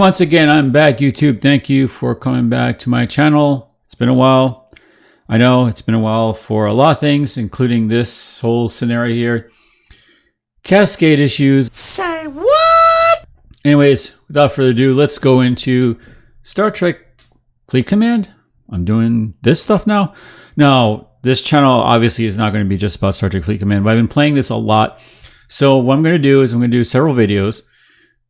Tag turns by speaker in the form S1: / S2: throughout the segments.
S1: once again, I'm back, YouTube. Thank you for coming back to my channel. It's been a while. I know it's been a while for a lot of things, including this whole scenario here. Cascade issues.
S2: Say what?
S1: Anyways, without further ado, let's go into Star Trek Fleet Command. I'm doing this stuff now. Now, this channel obviously is not going to be just about Star Trek Fleet Command, but I've been playing this a lot. So what I'm going to do is I'm going to do several videos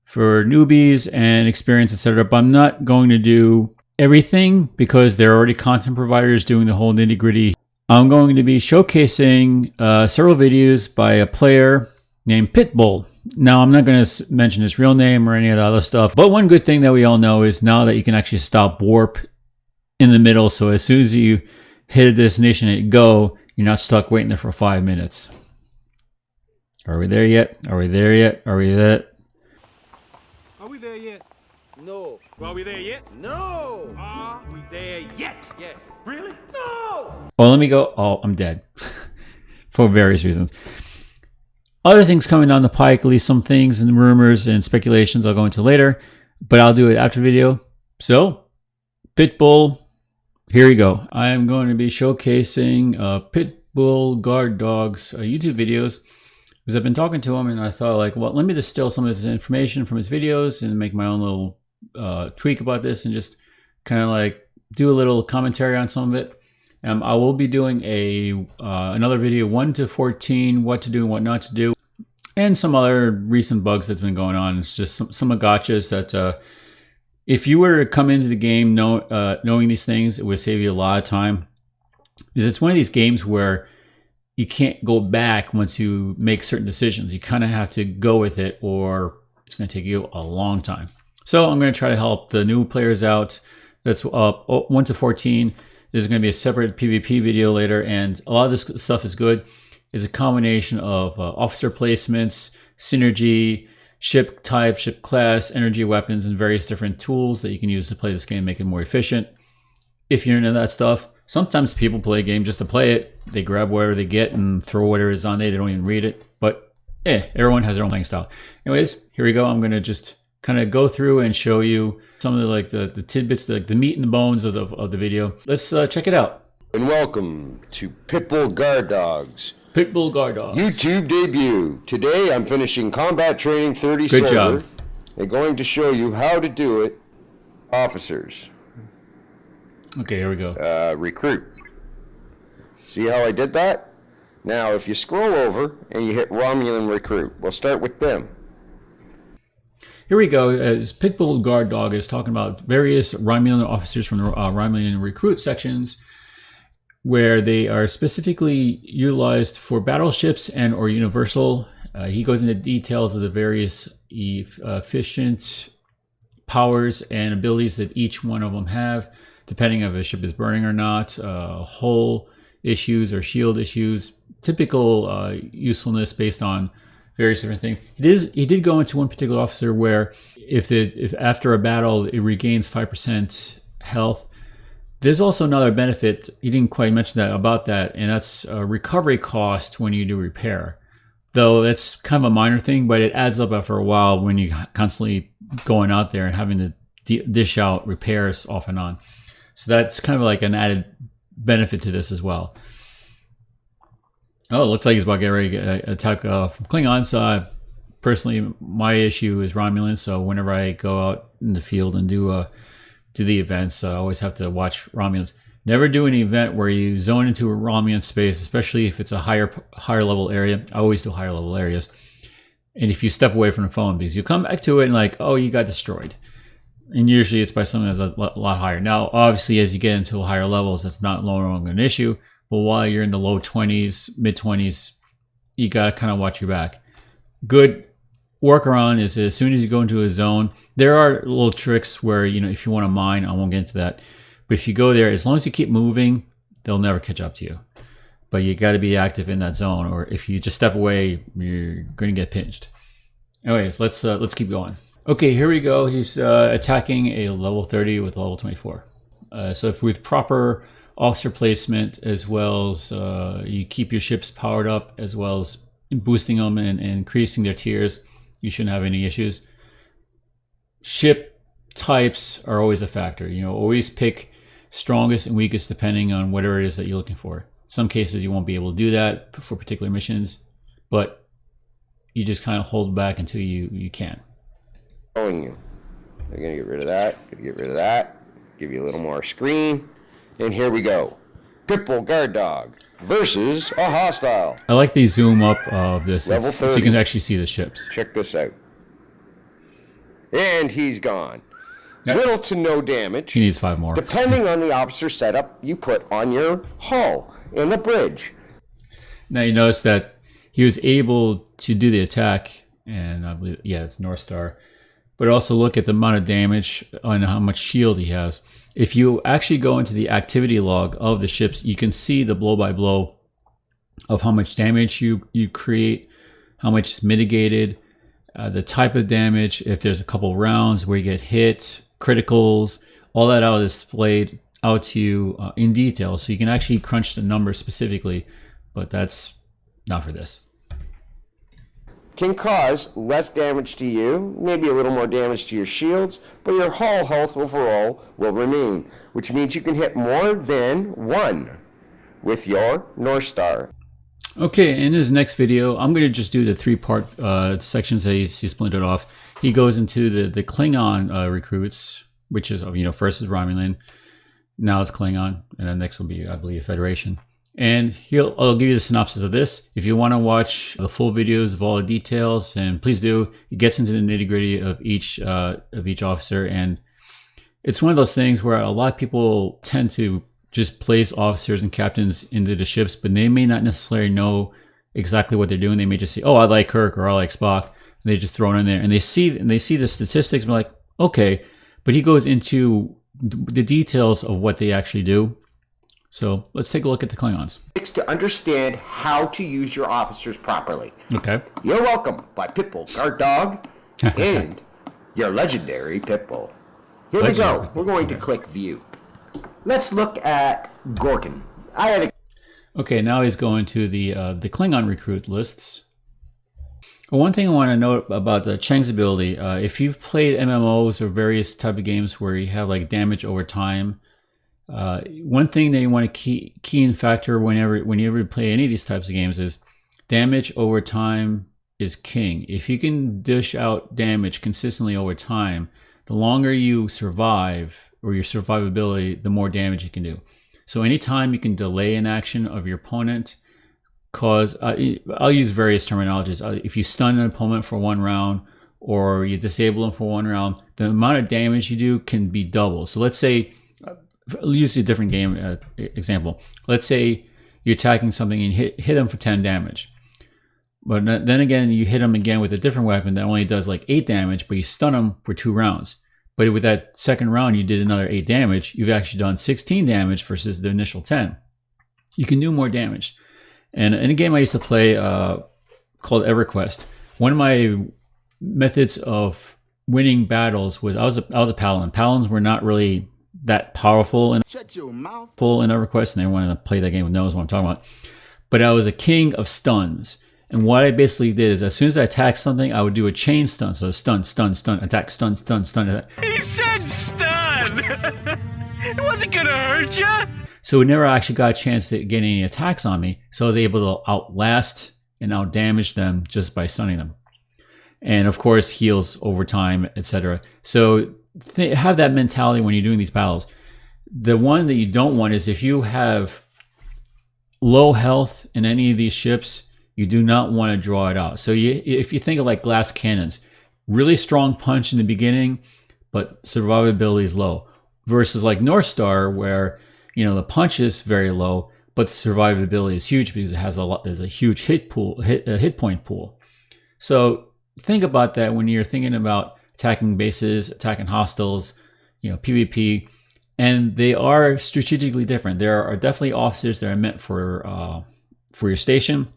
S1: for newbies and experienced, etc. But I'm not going to do everything because there are already content providers doing the whole nitty gritty. I'm going to be showcasing several videos by a player named Pitbull. Now, I'm not going to mention his real name or any of the other stuff, but one good thing that we all know is now that you can actually stop warp in the middle. So as soon as you hit a destination and go, you're not stuck waiting there for 5 minutes. Are we there yet? Are we there yet? Are we there?
S3: Are we there yet?
S2: No.
S3: Are we there yet?
S2: No.
S3: Are we there yet?
S2: Yes.
S3: Really?
S2: No.
S1: Well, let me go. Oh, I'm dead. For various reasons. Other things coming down the pike, at least some things and rumors and speculations I'll go into later, but I'll do it after video. So, Pitbull, here you go. I am going to be showcasing Pitbull Guard Dog's YouTube videos because I've been talking to him and I thought, like, well, let me distill some of his information from his videos and make my own little tweak about this and just kind of like do a little commentary on some of it. I will be doing another video 1 to 14, what to do and what not to do, and some other recent bugs that's been going on. It's just some gotchas that if you were to come into the game knowing these things, it would save you a lot of time. Because it's one of these games where you can't go back once you make certain decisions. You kind of have to go with it or it's going to take you a long time. So I'm going to try to help the new players out. That's 1 to 14. There's going to be a separate PvP video later, and a lot of this stuff is good. It's a combination of officer placements, synergy, ship type, ship class, energy weapons, and various different tools that you can use to play this game, make it more efficient. If you're into that stuff, sometimes people play a game just to play it. They grab whatever they get and throw whatever is on there. They don't even read it, but everyone has their own playing style. Anyways, here we go. I'm going to just kind of go through and show you some of the tidbits, the meat and the bones of the video. Let's check it out.
S4: And welcome to Pitbull Guard Dogs.
S1: Pitbull Guard Dogs.
S4: YouTube debut. Today I'm finishing Combat Training 30
S1: Good
S4: server.
S1: job.
S4: And going to show you how to do it. Officers.
S1: Okay, here we go.
S4: Recruit. See how I did that? Now if you scroll over and you hit Romulan Recruit, we'll start with them.
S1: Here we go. As Pitbull Guard Dog is talking about various Romulan officers from the Romulan recruit sections where they are specifically utilized for battleships and or universal. He goes into details of the various efficient powers and abilities that each one of them have, depending if a ship is burning or not, hull issues or shield issues, typical usefulness based on various different things. He did go into one particular officer where if after a battle it regains 5% health. There's also another benefit, he didn't quite mention that about that, and that's a recovery cost when you do repair. Though that's kind of a minor thing, but it adds up after a while when you constantly going out there and having to dish out repairs off and on. So that's kind of like an added benefit to this as well. Oh, it looks like he's about to get ready to attack from Klingon. So personally, my issue is Romulan. So whenever I go out in the field and do the events, I always have to watch Romulans. Never do an event where you zone into a Romulan space, especially if it's a higher level area. I always do higher level areas. And if you step away from the phone, because you come back to it and like, oh, you got destroyed. And usually it's by something that's a lot higher. Now, obviously, as you get into higher levels, that's not no longer an issue. But while you're in the low 20s, mid 20s, you got to kind of watch your back. Good workaround is as soon as you go into a zone, there are little tricks where, if you want to mine, I won't get into that. But if you go there, as long as you keep moving, they'll never catch up to you. But you got to be active in that zone, or if you just step away, you're going to get pinched. Anyways, let's keep going. Okay, here we go. He's attacking a level 30 with a level 24. So if with proper officer placement, as well as you keep your ships powered up, as well as boosting them and increasing their tiers, you shouldn't have any issues. Ship types are always a factor. You know, always pick strongest and weakest depending on whatever it is that you're looking for. Some cases you won't be able to do that for particular missions, but you just kind of hold back until you can.
S4: Showing you. I'm gonna get rid of that. Gonna get rid of that. Give you a little more screen. And here we go. Pitbull Guard Dog versus a hostile.
S1: I like the zoom up of this
S4: Level
S1: so you
S4: 30.
S1: can actually see the ships.
S4: Check this out. And he's gone.
S1: Yep.
S4: Little to no damage.
S1: He needs 5 more.
S4: Depending on the officer setup you put on your hull in the bridge.
S1: Now you notice that he was able to do the attack, and I believe, yeah, it's North Star. But also look at the amount of damage and how much shield he has. If you actually go into the activity log of the ships, you can see the blow by blow of how much damage you create, how much is mitigated, the type of damage, if there's a couple rounds where you get hit, criticals, all that out is displayed out to you in detail. So you can actually crunch the numbers specifically, but that's not for this.
S4: Can cause less damage to you, maybe a little more damage to your shields, but your hull health overall will remain, which means you can hit more than 1 with your North Star.
S1: Okay, in his next video, I'm going to just do the 3-part sections that he's splintered off. He goes into the Klingon recruits, which is, you know, first is Romulan, now it's Klingon, and then next will be, I believe, Federation. And I'll give you the synopsis of this. If you want to watch the full videos of all the details, and please do, it gets into the nitty-gritty of each officer, and it's one of those things where a lot of people tend to just place officers and captains into the ships, but they may not necessarily know exactly what they're doing. They may just say, "Oh, I like Kirk," or "I like Spock," and they just throw it in there, and they see the statistics, and they're like, "Okay," but he goes into the details of what they actually do. So let's take a look at the Klingons.
S4: To understand how to use your officers properly.
S1: Okay.
S4: You're welcome by Pitbull Guard Dog and your legendary Pitbull. Here we go. We're going to click View. Let's look at Gorkin.
S1: Okay, now he's going to the Klingon recruit lists. Well, one thing I want to note about Cheng's ability, if you've played MMOs or various type of games where you have like damage over time, one thing that you want to key in factor whenever you play any of these types of games is damage over time is king. If you can dish out damage consistently over time, the longer you survive or your survivability, the more damage you can do. So anytime you can delay an action of your opponent, cause I'll use various terminologies. If you stun an opponent for 1 round or you disable them for 1 round, the amount of damage you do can be double. So let's say, I'll use a different game example. Let's say you're attacking something and hit them for 10 damage. But then again, you hit them again with a different weapon that only does like 8 damage, but you stun them for 2 rounds. But with that second round, you did another 8 damage. You've actually done 16 damage versus the initial 10. You can do more damage. And in a game I used to play called EverQuest, one of my methods of winning battles was I was a paladin. Paladins were not really that powerful in EverQuest, and everyone that played that game knows what I'm talking about. But I was a king of stuns. And what I basically did is as soon as I attacked something, I would do a chain stun. So stun, stun, stun, attack, stun, stun, stun, attack.
S3: He said stun! It wasn't gonna hurt ya!
S1: So it never actually got a chance to get any attacks on me. So I was able to outlast and outdamage them just by stunning them. And of course, heals over time, etc. So have that mentality when you're doing these battles. The one that you don't want is if you have low health in any of these ships, you do not want to draw it out. So if you think of like glass cannons, really strong punch in the beginning, but survivability is low. Versus like North Star, where the punch is very low, but the survivability is huge because it has there's a huge hit point pool. So think about that when you're thinking about attacking bases, attacking hostiles, PvP, and they are strategically different. There are definitely officers that are meant for your station.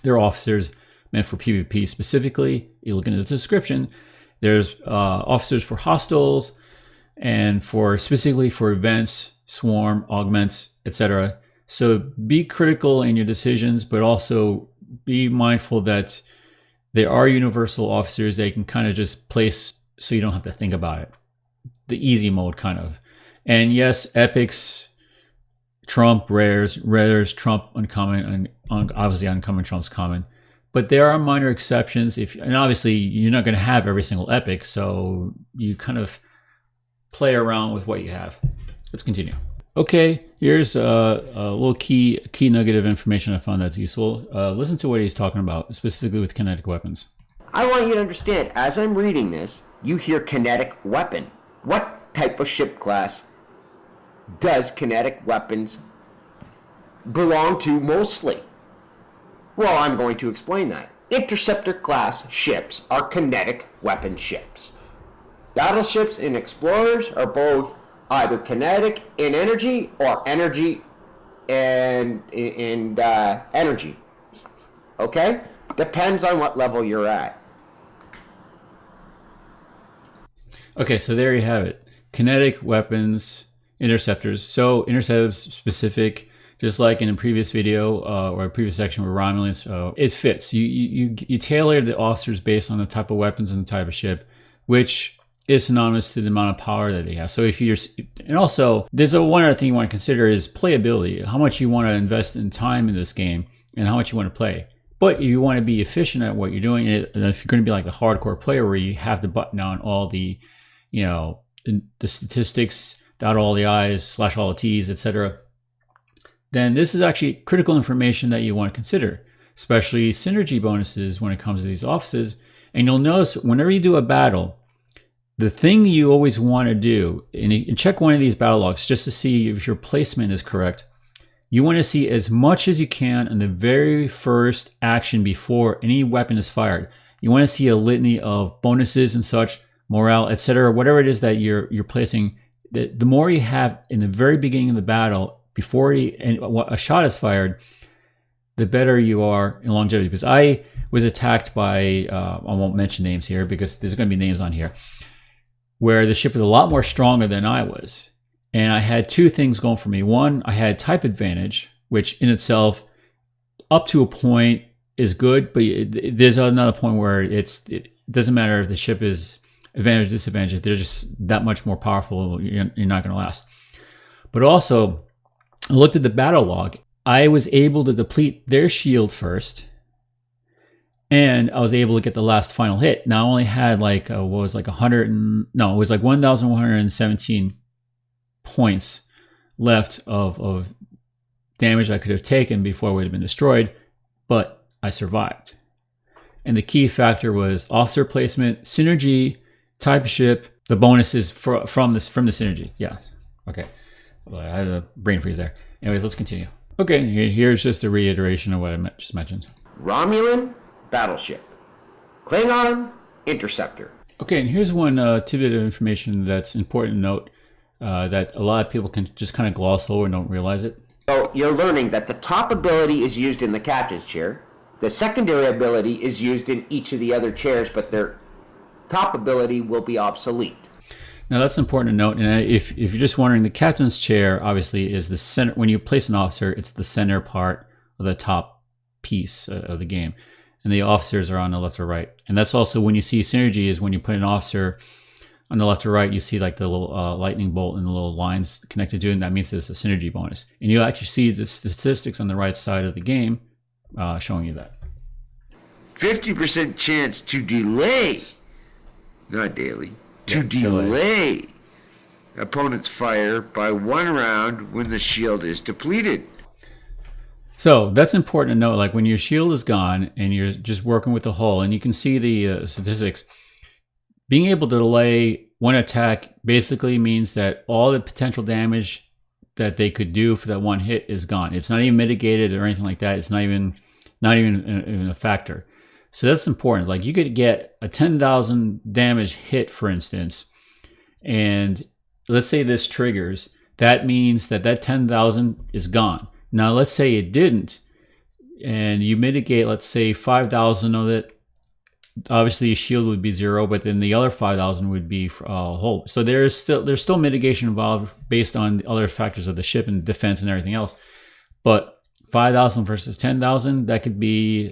S1: There are officers meant for PvP specifically. You look into the description. There's officers for hostiles and specifically for events, swarm, augments, etc. So be critical in your decisions, but also be mindful that there are universal officers that you can kind of just place so you don't have to think about it. the easy mode kind of. And yes, epics trump rares, rares trump uncommon, and obviously uncommon trumps common. But there are minor exceptions. And obviously you're not going to have every single epic, so you kind of play around with what you have. Let's continue. Okay, here's a little key nugget of information I found that's useful. Listen to what he's talking about, specifically with kinetic weapons.
S4: I want you to understand, as I'm reading this, you hear kinetic weapon. What type of ship class does kinetic weapons belong to mostly? Well, I'm going to explain that. Interceptor class ships are kinetic weapon ships. Battleships and explorers are both either kinetic in energy or energy and energy. Okay? Depends on what level you're at.
S1: Okay, so there you have it. Kinetic weapons, interceptors. So interceptors specific, just like in a previous video or a previous section with Romulans, it fits. You tailor the officers based on the type of weapons and the type of ship, which is synonymous to the amount of power that they have. So if you're, and also there's one other thing you want to consider is playability. How much you want to invest in time in this game and how much you want to play. But if you want to be efficient at what you're doing, and if you're going to be like the hardcore player where you have to button down all the, the statistics, dot all the I's, slash all the T's, etc., then this is actually critical information that you want to consider, especially synergy bonuses when it comes to these offices. And you'll notice whenever you do a battle, the thing you always want to do, and check one of these battle logs just to see if your placement is correct. You want to see as much as you can in the very first action before any weapon is fired. You want to see a litany of bonuses and such, morale, etc., whatever it is that you're placing. The more you have in the very beginning of the battle, before a shot is fired, the better you are in longevity. Because I was attacked by, I won't mention names here because there's going to be names on here, where the ship was a lot more stronger than I was. And I had two things going for me. One, I had type advantage, which in itself, up to a point, is good. But there's another point where it doesn't matter if the ship is advantage, disadvantage. If they're just that much more powerful, you're not going to last. But also, I looked at the battle log. I was able to deplete their shield first. And I was able to get the last final hit. Now I only had like, it was like 1,117 points left of damage I could have taken before I would have been destroyed, but I survived. And the key factor was officer placement, synergy, type of ship, the bonuses from the synergy. Yeah, okay. Well, I had a brain freeze there. Anyways, let's continue. Okay, here's just a reiteration of what I just mentioned.
S4: Romulan, battleship. Klingon, interceptor.
S1: Okay, and here's one tidbit of information that's important to note that a lot of people can just kind of gloss over and don't realize it.
S4: So you're learning that the top ability is used in the captain's chair. The secondary ability is used in each of the other chairs, but their top ability will be obsolete.
S1: Now that's important to note. And if you're just wondering, the captain's chair obviously is the center. When you place an officer, it's the center part of the top piece of the game. And the officers are on the left or right. And that's also when you see synergy is when you put an officer on the left or right, you see like the little lightning bolt and the little lines connected to it. And that means it's a synergy bonus. And you'll actually see the statistics on the right side of the game showing you that.
S4: 50% chance to delay, not daily, to delay opponent's fire by 1 round when the shield is depleted.
S1: So that's important to note. Like when your shield is gone and you're just working with the hull and you can see the statistics, being able to delay one attack basically means that all the potential damage that they could do for that one hit is gone. It's not even mitigated or anything like that. It's not even a factor. So that's important. Like you could get a 10,000 damage hit, for instance, and let's say this triggers. That means that 10,000 is gone. Now, let's say it didn't, and you mitigate, let's say 5,000 of it. Obviously, your shield would be 0, but then the other 5,000 would be hull. So there's still mitigation involved based on the other factors of the ship and defense and everything else. But 5,000 versus 10,000, that could be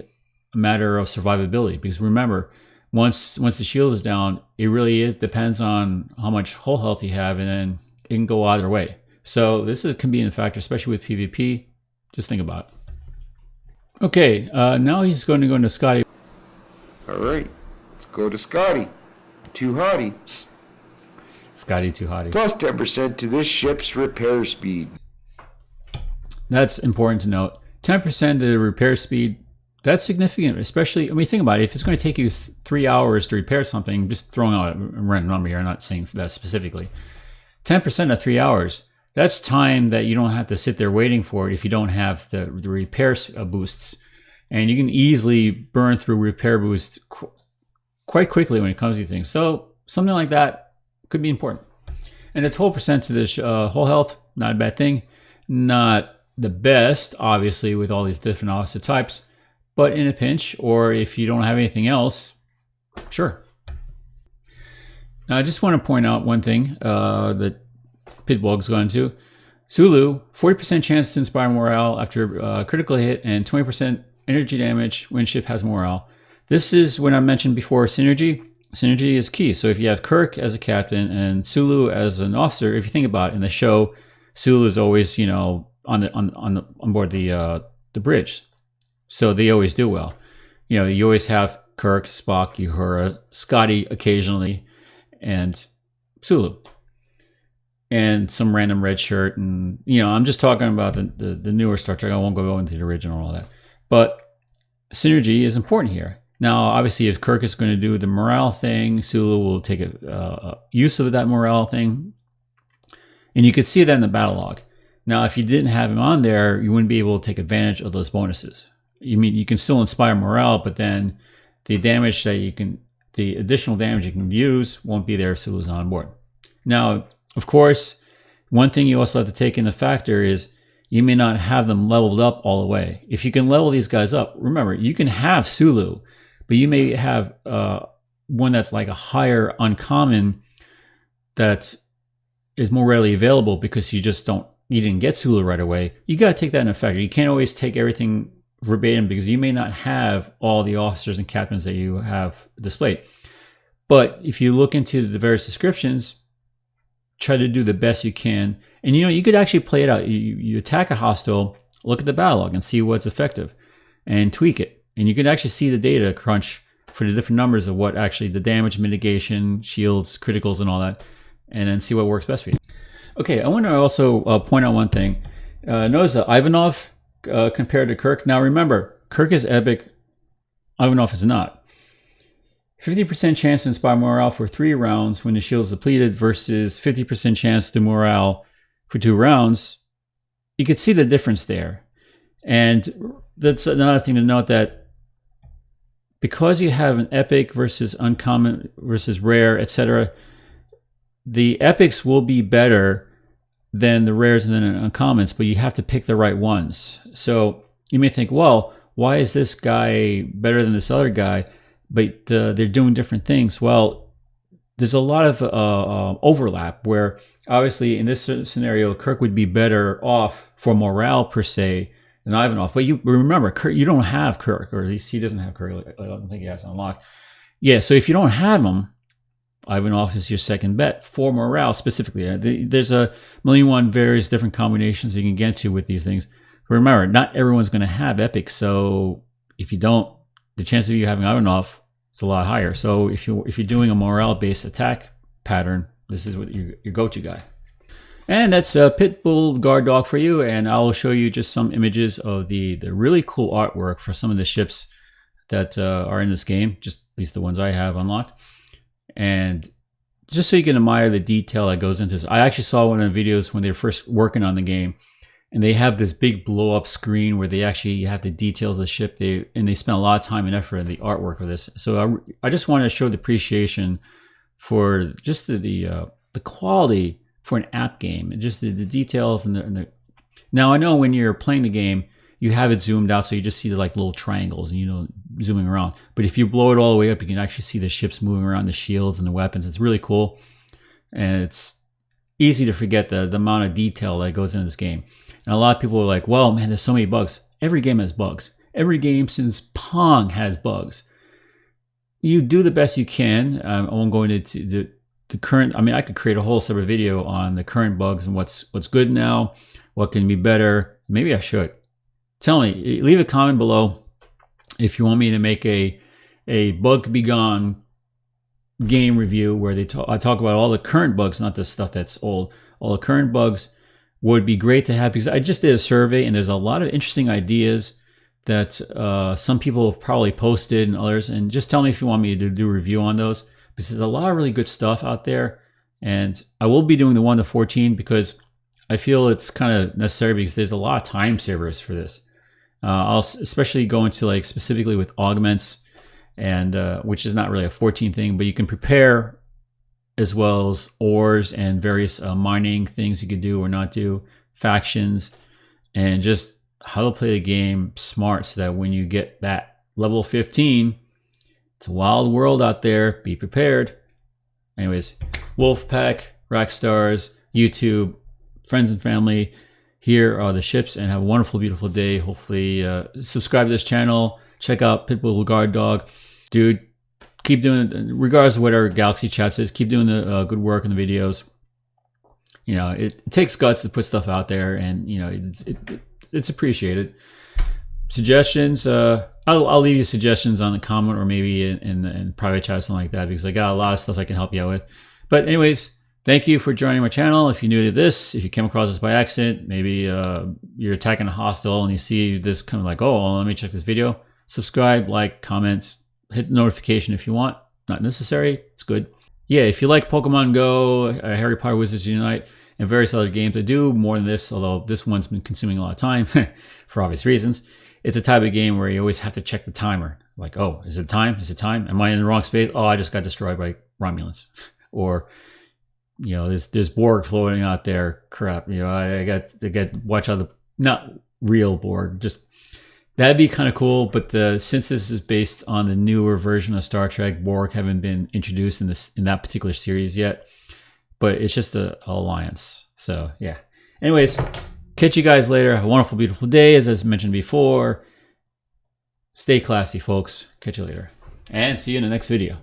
S1: a matter of survivability. Because remember, once the shield is down, it really depends on how much hull health you have, and then it can go either way. So this can be a factor, especially with PvP. Just think about it. Okay, now he's going to go into Scotty.
S4: All right, let's go to Scotty. Too hotty.
S1: Scotty too hotty.
S4: Plus 10% to this ship's repair speed.
S1: That's important to note. 10% of the repair speed, that's significant, especially, I mean, think about it. If it's going to take you 3 hours to repair something, just throwing out a random number here, I'm not saying that specifically. 10% of 3 hours, that's time that you don't have to sit there waiting for it if you don't have the repair boosts. And you can easily burn through repair boosts quite quickly when it comes to things. So something like that could be important. And the 12% to this whole health, not a bad thing. Not the best, obviously, with all these different officer types, but in a pinch, or if you don't have anything else, sure. Now, I just want to point out one thing that Pitbull's going to. Sulu, 40% chance to inspire morale after a critical hit, and 20% energy damage when ship has morale. This is when I mentioned before synergy. Synergy is key. So if you have Kirk as a captain and Sulu as an officer, if you think about it in the show, Sulu is always, you know, on board the bridge, so they always do well. You know, you always have Kirk, Spock, Uhura, Scotty occasionally, and Sulu, and some random red shirt. And you know, I'm just talking about the newer Star Trek. I won't go into the original and all that, but synergy is important here. Now, obviously, if Kirk is going to do the morale thing, Sulu will take use of that morale thing, and you could see that in the battle log. Now, if you didn't have him on there, you wouldn't be able to take advantage of those bonuses. You can still inspire morale, but then the damage that the additional damage you can use won't be there if Sulu's on board. Now, of course, one thing you also have to take into factor is you may not have them leveled up all the way. If you can level these guys up, remember, you can have Sulu, but you may have one that's like a higher uncommon that is more readily available because you didn't get Sulu right away. You got to take that into factor. You can't always take everything verbatim because you may not have all the officers and captains that you have displayed. But if you look into the various descriptions, try to do the best you can. And you know, you could actually play it out. You attack a hostile, look at the battle log and see what's effective and tweak it. And you can actually see the data crunch for the different numbers of what actually the damage mitigation, shields, criticals, and all that, and then see what works best for you. Okay, I want to also point out one thing. Notice that Ivanov compared to Kirk. Now remember, Kirk is epic, Ivanov is not. 50% chance to inspire morale for 3 rounds when the shield is depleted versus 50% chance to morale for 2 rounds. You could see the difference there. And that's another thing to note, that because you have an epic versus uncommon versus rare, etc., the epics will be better than the rares and then uncommons, but you have to pick the right ones. So you may think, well, why is this guy better than this other guy? But they're doing different things. Well, there's a lot of overlap where obviously in this scenario, Kirk would be better off for morale per se than Ivanov. But you remember, Kirk, you don't have Kirk, or at least he doesn't have Kirk. I don't think he has it unlocked. Yeah, so if you don't have him, Ivanov is your second bet for morale specifically. There's a million various different combinations you can get to with these things. But remember, not everyone's going to have epic. So if you don't, the chance of you having Ivanov is a lot higher. So if you're doing a morale-based attack pattern, this is what your go-to guy. And that's Pitbull Guard Dog for you. And I'll show you just some images of the really cool artwork for some of the ships that are in this game, just at least the ones I have unlocked. And just so you can admire the detail that goes into this. I actually saw one of the videos when they were first working on the game, and they have this big blow-up screen where they actually have the details of the ship. They spent a lot of time and effort in the artwork of this. So I just wanted to show the appreciation for just the quality for an app game, and just the details and the. Now I know when you're playing the game, you have it zoomed out, so you just see the like little triangles and, you know, zooming around. But if you blow it all the way up, you can actually see the ships moving around, the shields and the weapons. It's really cool, and it's easy to forget the amount of detail that goes into this game. And a lot of people are like, well, man, there's so many bugs. Every game has bugs. Every game since Pong has bugs. you do the best you can. I won't go into the current. I mean, I could create a whole separate video on the current bugs and what's good now, what can be better. Maybe I should. Tell me, leave a comment below if you want me to make a bug be gone game review where I talk about all the current bugs, not the stuff that's old. All the current bugs would be great to have, because I just did a survey and there's a lot of interesting ideas that some people have probably posted and others. And just tell me if you want me to do a review on those, because there's a lot of really good stuff out there. And I will be doing the 1 to 14 because I feel it's kind of necessary, because there's a lot of time savers for this. I'll especially go into like specifically with augments, and which is not really a 14 thing, but you can prepare, as well as ores and various mining things you could do or not do, factions, and just how to play the game smart so that when you get that level 15, it's a wild world out there. Be prepared. Anyways, Wolfpack, Rockstars, YouTube, friends and family, here are the ships, and have a wonderful, beautiful day. Hopefully, subscribe to this channel. Check out Pitbull Guard Dog. Dude, keep doing it, regardless of whatever Galaxy Chat says, keep doing the good work in the videos. You know, it takes guts to put stuff out there, and, you know, it's appreciated. Suggestions, I'll leave you suggestions on the comment, or maybe in private chat or something like that, because I got a lot of stuff I can help you out with. But anyways, thank you for joining my channel. If you're new to this, if you came across this by accident, maybe you're attacking a hostile and you see this kind of like, oh, well, let me check this video. Subscribe, like, comment, hit the notification if you want. Not necessary, it's good. Yeah, if you like Pokemon Go, Harry Potter Wizards Unite, and various other games, I do more than this, although this one's been consuming a lot of time for obvious reasons. It's a type of game where you always have to check the timer. Like, oh, is it time? Is it time? Am I in the wrong space? Oh, I just got destroyed by Romulans. Or, you know, there's Borg floating out there. Crap, you know, I got watch out the, not real Borg, just that'd be kind of cool. But since this is based on the newer version of Star Trek, Borg haven't been introduced in that particular series yet. But it's just an alliance. So yeah. Anyways, catch you guys later. Have a wonderful, beautiful day, as I mentioned before. Stay classy, folks. Catch you later, and see you in the next video.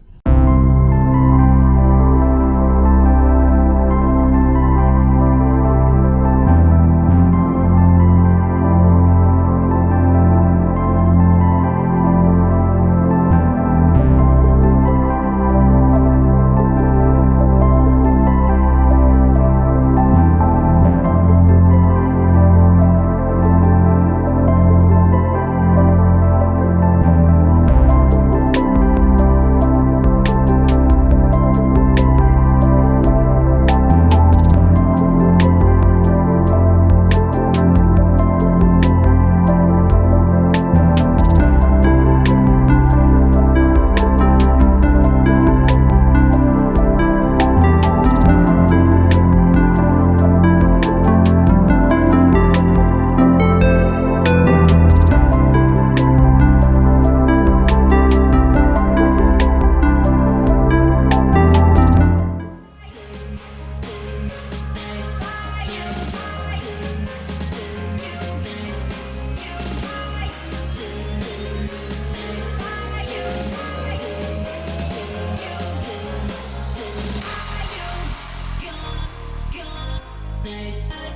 S5: Night.